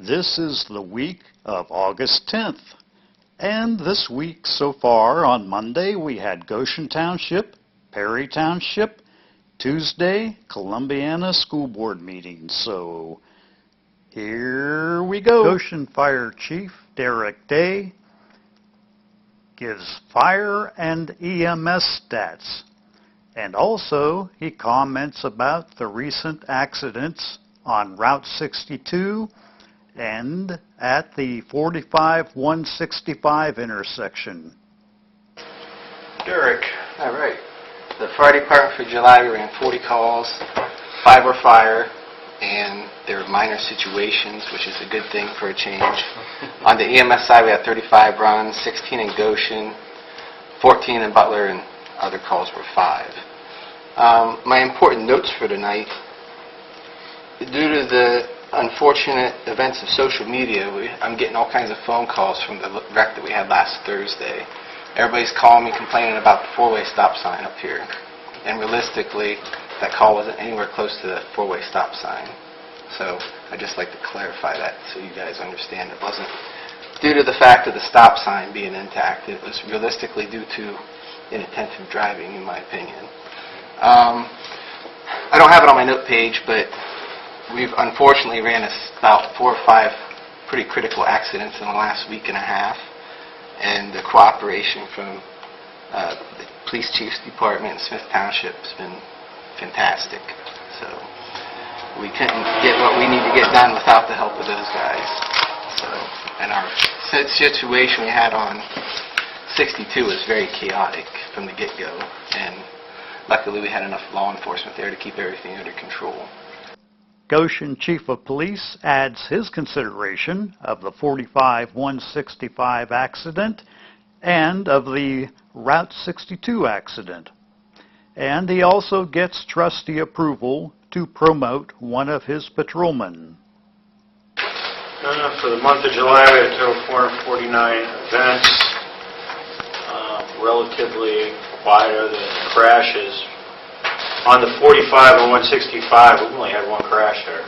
This is the week of August 10th. And this week so far, on Monday, we had Goshen Township, Perry Township, Tuesday, Columbiana School Board meetings. So here we go. Goshen Fire Chief Derek Day gives fire and EMS stats. And also, he comments about the recent accidents on Route 62 and at the 45-165 intersection. Derek. All right. The fire department for July, we ran 40 calls, 5 were fire, and there were minor situations, which is a good thing for a change. On the EMS side, we had 35 runs, 16 in Goshen, 14 in Butler, and other calls were 5. My important notes for tonight, due to the unfortunate events of social media, I'm getting all kinds of phone calls from the wreck that we had last Thursday. Everybody's calling me complaining about the 4-way stop sign up here. And realistically, that call wasn't anywhere close to the 4-way stop sign. So I'd just like to clarify that so you guys understand it wasn't due to the fact of the stop sign being intact. It was realistically due to inattentive driving, in my opinion. I don't have it on my note page, but we've unfortunately ran about 4 or 5 pretty critical accidents in the last week and a half. And the cooperation from the Police Chief's Department and Smith Township has been fantastic. So we couldn't get what we need to get done without the help of those guys. So, and our situation we had on 62 was very chaotic from the get-go. And luckily we had enough law enforcement there to keep everything under control. Goshen Chief of Police adds his consideration of the 45-165 accident and of the Route 62 accident. And he also gets trustee approval to promote one of his patrolmen. For the month of July, we had a total of 449 events, relatively quieter than crashes. On the 45 and 165, we only had 1 crash there.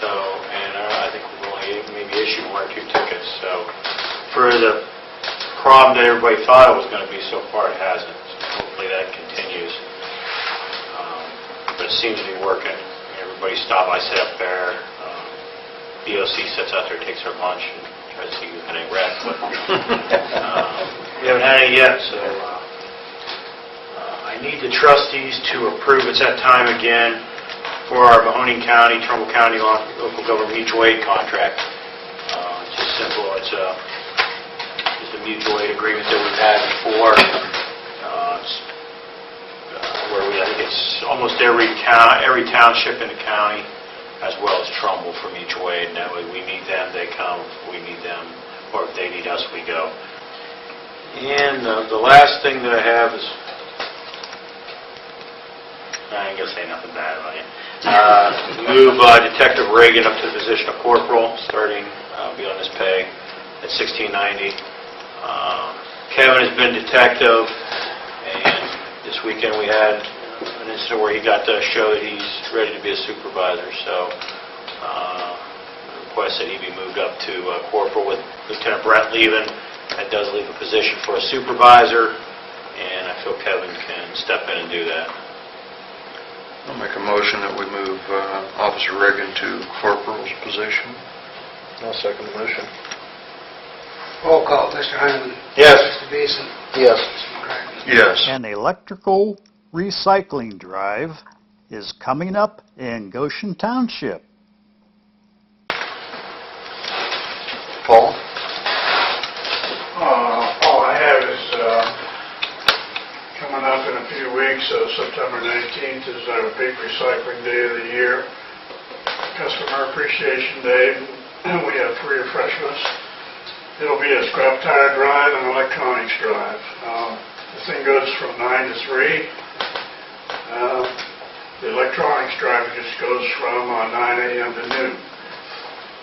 So, and I think we've only maybe issued 1 or 2 tickets. So, for the problem that everybody thought it was going to be, so far it hasn't. So hopefully that continues. But it seems to be working. Everybody stopped. I sit up there. BOC sits out there, takes her lunch, and tries to see who can ain't wrecked. But we haven't had any yet, so. I need the trustees to approve. It's that time again for our Mahoning County, Trumbull County local government mutual aid contract. It's just simple. It's just a mutual aid agreement that we've had before. Where I think it's almost every township in the county, as well as Trumbull for mutual aid. And that way, we need them, they come. If we need them, or if they need us, we go. And the last thing that I have is. I ain't going to say nothing bad about you. Move Detective Reagan up to the position of corporal, starting be on his pay at $16.90. Kevin has been detective, and this weekend we had an incident where he got to show that he's ready to be a supervisor. So request that he be moved up to corporal with Lieutenant Brent leaving. That does leave a position for a supervisor, and I feel Kevin can step in and do that. I'll make a motion that we move Officer Reagan to corporal's position. I'll second the motion. Roll call. Mr. Hyman. Yes. Mr. Beeson. Yes. Mr. McCracken. Yes. An electrical recycling drive is coming up in Goshen Township. Paul? All I have is coming up in a few weeks, September 19th is our big recycling day of the year, Customer Appreciation Day, and we have 3 refreshments. It'll be a scrap tire drive and electronics drive. The thing goes from 9 to 3. The electronics drive just goes from 9 a.m. to noon.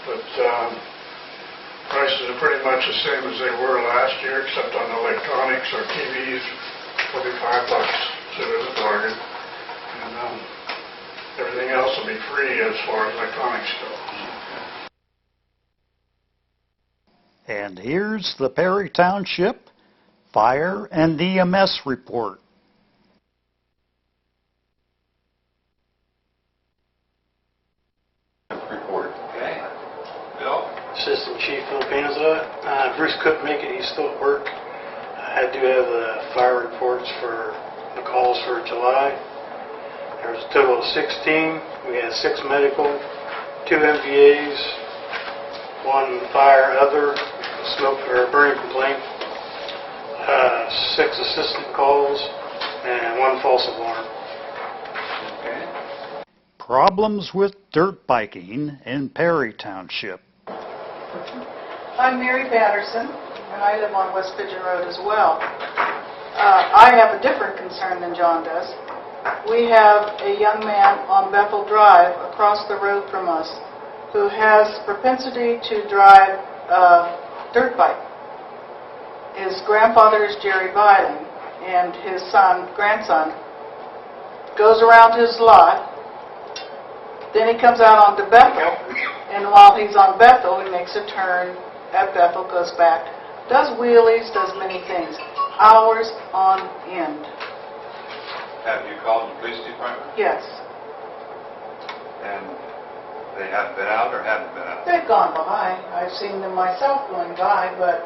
But prices are pretty much the same as they were last year, except on the electronics or TVs, $45. So there's a bargain. And everything else will be free as far as electronics go. And here's the Perry Township Fire and EMS report. Report. Okay. Bill? Assistant Chief Phil Panza. Bruce couldn't make it, he's still at work. I do have the fire reports for the calls for July. There was a total of 16. We had 6 medical, 2 MVAs, 1 fire other, smoke or burning complaint, 6 assistant calls, and 1 false alarm. Okay. Problems with dirt biking in Perry Township. I'm Mary Patterson, and I live on West Pigeon Road as well. I have a different concern than John does. We have a young man on Bethel Drive across the road from us who has propensity to drive a dirt bike. His grandfather is Jerry Biling, and his grandson, goes around his lot. Then he comes out onto Bethel, and while he's on Bethel, he makes a turn at Bethel, goes back, does wheelies, does many things, hours on end. Have you called the police department? Yes, And they have been out or haven't been out? they've gone by. I've seen them myself going by, but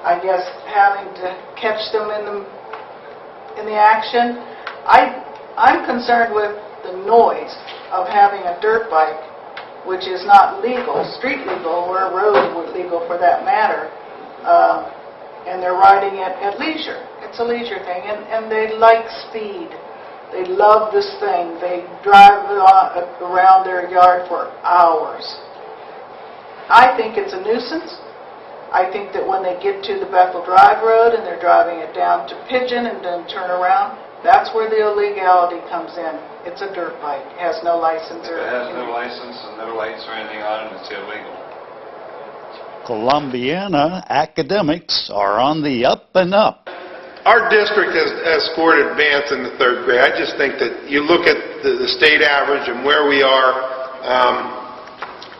I guess having to catch them in the action, I'm concerned with the noise of having a dirt bike, which is not legal, street legal, or road legal for that matter, and they're riding it at leisure. It's a leisure thing, and they like speed. They love this thing. They drive around their yard for hours. I think it's a nuisance. I think that when they get to the Bethel Drive Road and they're driving it down to Pigeon and then turn around, that's where the illegality comes in. It's a dirt bike. It has no license. If it has no license and no lights or anything on it, it's illegal. Columbiana academics are on the up and up. Our district has scored advance in the 3rd grade. I just think that you look at the state average and where we are.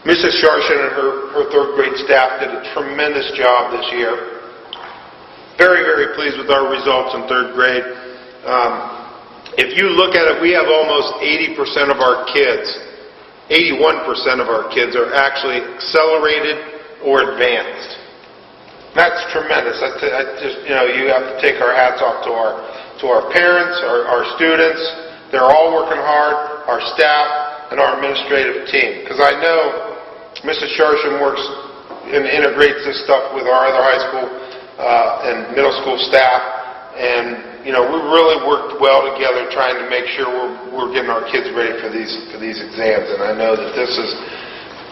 Mrs. Sharshan and her 3rd grade staff did a tremendous job this year. Very, very pleased with our results in 3rd grade. If you look at it, we have almost 80% of our kids, 81% of our kids are actually accelerated or advanced. That's tremendous. You have to take our hats off to our parents, our students. They're all working hard, our staff, and our administrative team. Because I know Mrs. Sharshan works and integrates this stuff with our other high school and middle school staff. And we really worked well together trying to make sure we're getting our kids ready for these exams. And I know that this is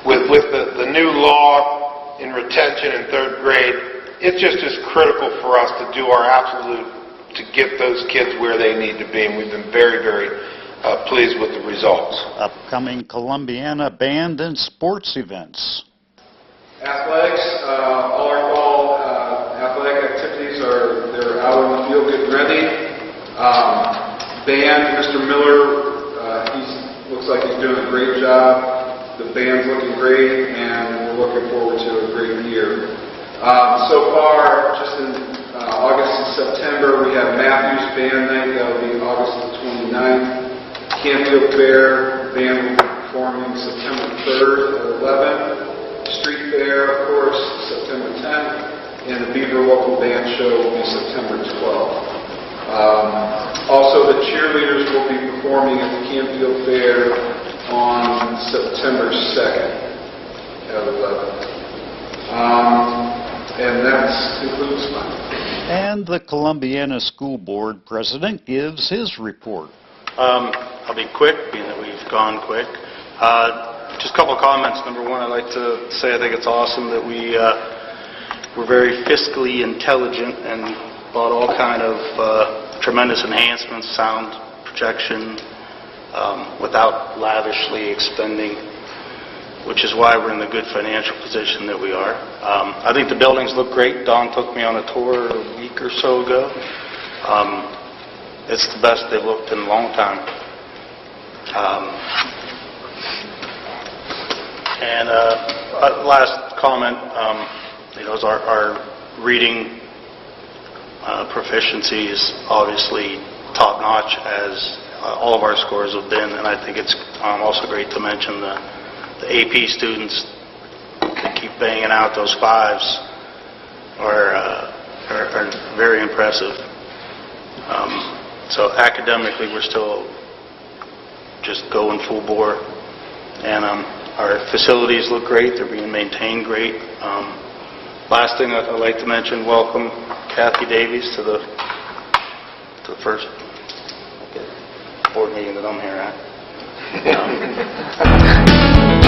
with the new law in retention in 3rd grade, it's just as critical for us to do our absolute to get those kids where they need to be, and we've been very, very pleased with the results. Upcoming Columbiana band and sports events. Athletics, all our fall athletic activities they're out on the field getting ready. Band, Mr. Miller, he looks like he's doing a great job. The band's looking great, and we're looking forward to a great year. So far, just in August and September, we have Matthews Band Night. That will be August the 29th. Canfield Fair, band will be performing September 3rd at 11. Street Fair, of course, September 10th. And the Beaver Local Band Show will be September 12th. Also, the cheerleaders will be performing at the Canfield Fair on September 2nd at 11. And that concludes mine. And the Columbiana School Board President gives his report. I'll be quick, being that we've gone quick. Just a couple of comments. Number one, I'd like to say I think it's awesome that we're very fiscally intelligent and bought all kind of tremendous enhancements, sound projection, without lavishly expending, which is why we're in the good financial position that we are. I think the buildings look great. Don took me on a tour a week or so ago. It's the best they've looked in a long time. Last comment, our reading proficiency is obviously top-notch, as all of our scores have been, and I think it's also great to mention the AP students that keep banging out those 5s are very impressive. So academically, we're still just going full bore, and our facilities look great. They're being maintained great. Last thing I'd like to mention, welcome Kathy Davies to the first board meeting that I'm here at.